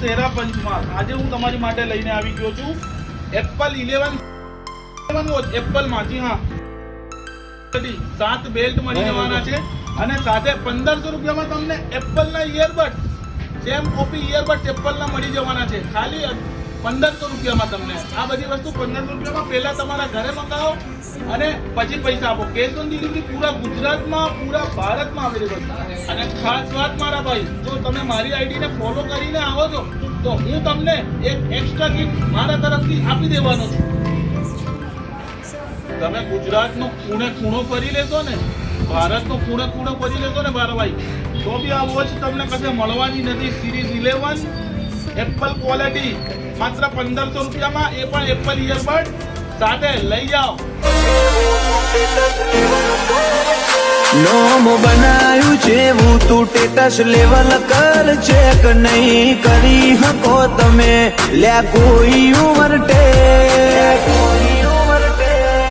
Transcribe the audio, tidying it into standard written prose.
શેરા પંચમહાલ આજે હું તમારી માટે લઈને આવી ગયો છું એપલ 11 વોચ એપલ માંથી. હા, 7 બેલ્ટ મળી જવાના છે અને સાથે 1500 રૂપિયામાં તમને એપલ ના earbud same copy earbud Apple ના મળી જવાના છે ખાલી 1500 રૂપિયામાં. તમને આ બધી વસ્તુ 1500 રૂપિયામાં પહેલા તમારા ઘરે મંગાવો અને પછી પૈસા આપો. કેશ ઓન ડિલિવરી પૂરા ગુજરાતમાં પૂરા ભારતમાં અવેલેબલ. અને ખાસ વાત મારા ભાઈ, જો તમે મારી આઈડીને ફોલો કરીને આવો છો તો હું તમને એક એક્સ્ટ્રા ગિફ્ટ મારા તરફથી આપી દેવાનો છું. તમે ગુજરાતનો ખૂણે ખૂણો ફરી લેશો ને, ભારતનો ખૂણે ખૂણો ફરી લેશો ને મારા ભાઈ, તો બી આ વોચ તમને કશે મળવાની નથી. સિરીઝ 11 એપલ ક્વોલિટી માત્ર 1500 રૂપિયામાં, એ પણ એપલ ઇયરબડ સાથે લઈ જાઓ. નોમ બનાયું છે હું તું ટેટસ લેવલ કર ચેક નહીં કરી હકો તમે લ્યા કોઈ ઉમર ટે